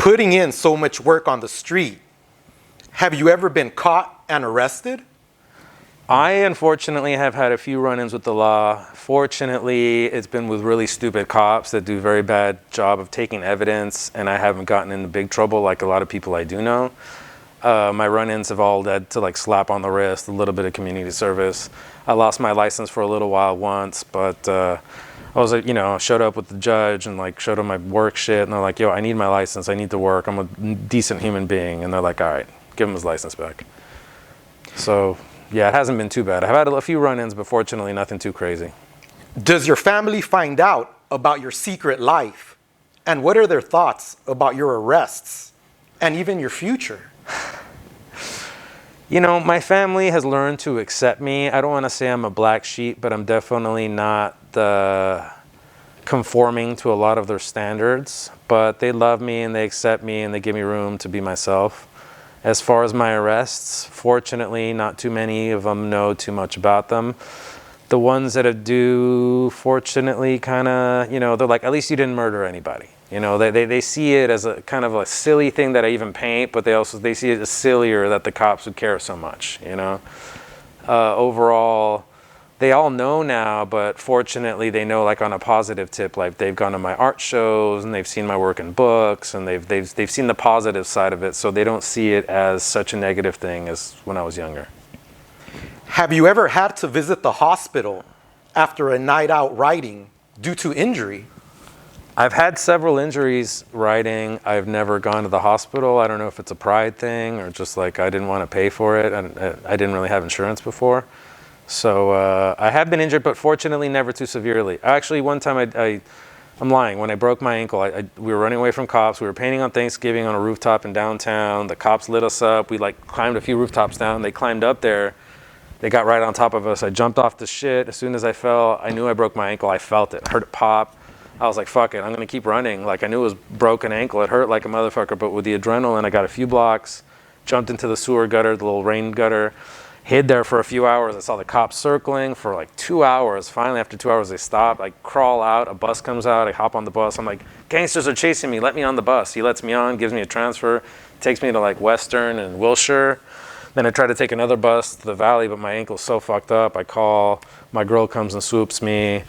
putting in so much work on the street, have you ever been caught and arrested? I unfortunately have had a few run-ins with the law. Fortunately, it's been with really stupid cops that do a very bad job of taking evidence, and I haven't gotten into big trouble like a lot of people I do know. My run-ins have all led to like slap on the wrist, a little bit of community service. I lost my license for a little while once, but I was like, you know, showed up with the judge and like showed them my work shit, and they're like, yo, I need my license, I need to work, I'm a decent human being. And they're like, all right, give him his license back. So yeah, it hasn't been too bad. I've had a few run-ins, but fortunately nothing too crazy. Does your family find out about your secret life? And what are their thoughts about your arrests and even your future? You know, my family has learned to accept me. I don't want to say I'm a black sheep, but I'm definitely not conforming to a lot of their standards. But they love me and they accept me and they give me room to be myself. As far as my arrests, fortunately, not too many of them know too much about them. The ones that do, fortunately, kind of, you know, they're like, at least you didn't murder anybody. You know, they see it as a kind of a silly thing that I even paint, but they see it as sillier that the cops would care so much, you know. Overall, they all know now, but fortunately they know like on a positive tip, like they've gone to my art shows and they've seen my work in books and they've seen the positive side of it, so they don't see it as such a negative thing as when I was younger. Have you ever had to visit the hospital after a night out writing due to injury? I've had several injuries writing. I've never gone to the hospital. I don't know if it's a pride thing or just like I didn't want to pay for it, and I didn't really have insurance before. So I have been injured, but fortunately never too severely. Actually, one time I'm lying. When I broke my ankle, we were running away from cops. We were painting on Thanksgiving on a rooftop in downtown. The cops lit us up. We like climbed a few rooftops down. They climbed up there. They got right on top of us. I jumped off the shit. As soon as I fell, I knew I broke my ankle. I felt it. I heard it pop. I was like, fuck it, I'm gonna keep running. Like I knew it was broken ankle. It hurt like a motherfucker, but with the adrenaline, I got a few blocks, jumped into the sewer gutter, the little rain gutter, hid there for a few hours. I saw the cops circling for like 2 hours. Finally, after 2 hours, they stopped. I crawl out, a bus comes out, I hop on the bus. I'm like, gangsters are chasing me, let me on the bus. He lets me on, gives me a transfer, takes me to like Western and Wilshire. Then I try to take another bus to the Valley, but my ankle's so fucked up. I call, my girl comes and swoops me.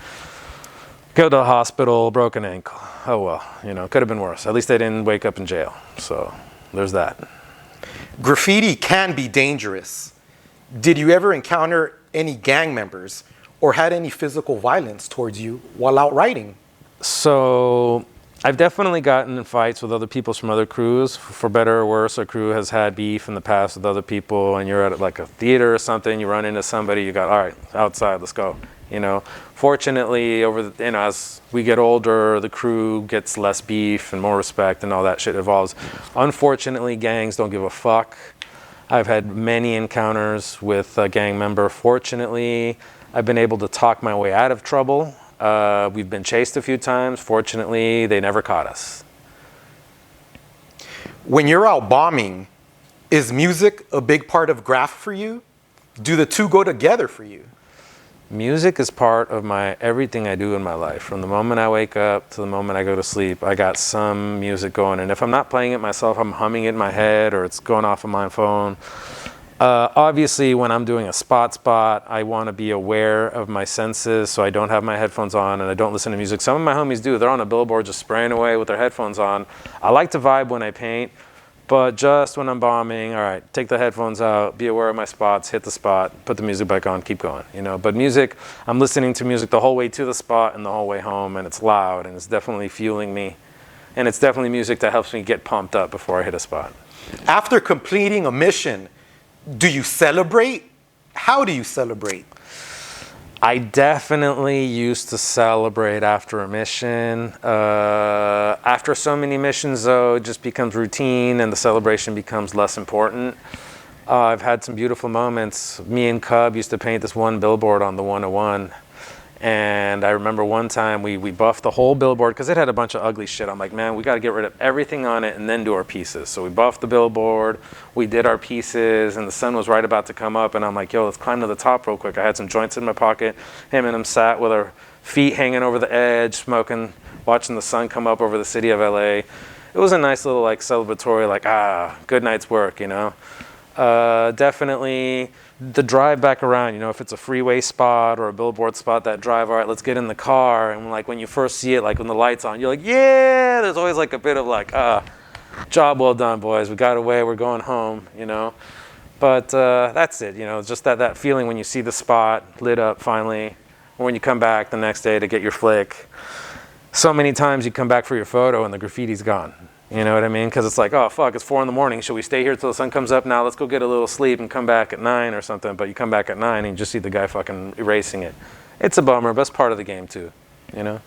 Go to the hospital, broken ankle. Oh well, you know, could have been worse. At least I didn't wake up in jail. So there's that. Graffiti can be dangerous. Did you ever encounter any gang members or had any physical violence towards you while out writing? So I've definitely gotten in fights with other people from other crews. For better or worse, our crew has had beef in the past with other people, and you're at like a theater or something, you run into somebody, you got, all right, outside, let's go. You know, fortunately, as we get older, the crew gets less beef and more respect and all that shit evolves. Unfortunately, gangs don't give a fuck. I've had many encounters with a gang member. Fortunately, I've been able to talk my way out of trouble. We've been chased a few times. Fortunately, they never caught us. When you're out bombing, is music a big part of graph for you? Do the two go together for you? Music is part of everything I do in my life. From the moment I wake up to the moment I go to sleep, I got some music going. And if I'm not playing it myself, I'm humming it in my head or it's going off of my phone. Obviously, when I'm doing a spot, I want to be aware of my senses, so I don't have my headphones on and I don't listen to music. Some of my homies do. They're on a billboard just spraying away with their headphones on. I like to vibe when I paint, but just when I'm bombing, all right, take the headphones out, be aware of my spots, hit the spot, put the music back on, keep going, you know. But music, I'm listening to music the whole way to the spot and the whole way home, and it's loud and it's definitely fueling me. And it's definitely music that helps me get pumped up before I hit a spot. After completing a mission, do you celebrate? How do you celebrate? I definitely used to celebrate after a mission. After so many missions, though, it just becomes routine and the celebration becomes less important. I've had some beautiful moments. Me and KUB used to paint this one billboard on the 101. And I remember one time we buffed the whole billboard because it had a bunch of ugly shit. I'm like, man, we got to get rid of everything on it and then do our pieces. So we buffed the billboard, we did our pieces, and the sun was right about to come up. And I'm like, yo, let's climb to the top real quick. I had some joints in my pocket. Him and him sat with our feet hanging over the edge, smoking, watching the sun come up over the city of LA. it was a nice little like celebratory, like, good night's work, you know. Definitely the drive back around, you know, if it's a freeway spot or a billboard spot, that drive, all right, let's get in the car. And like when you first see it, like when the light's on, you're like, yeah, there's always like a bit of like, job well done, boys. We got away, we're going home, you know. But that's it, you know, just that feeling when you see the spot lit up finally, or when you come back the next day to get your flick. So many times you come back for your photo and the graffiti's gone. You know what I mean? Because it's like, oh, fuck, it's 4 in the morning. Should we stay here till the sun comes up now? Let's go get a little sleep and come back at 9 or something. But you come back at 9 and you just see the guy fucking erasing it. It's a bummer, but it's part of the game too, you know?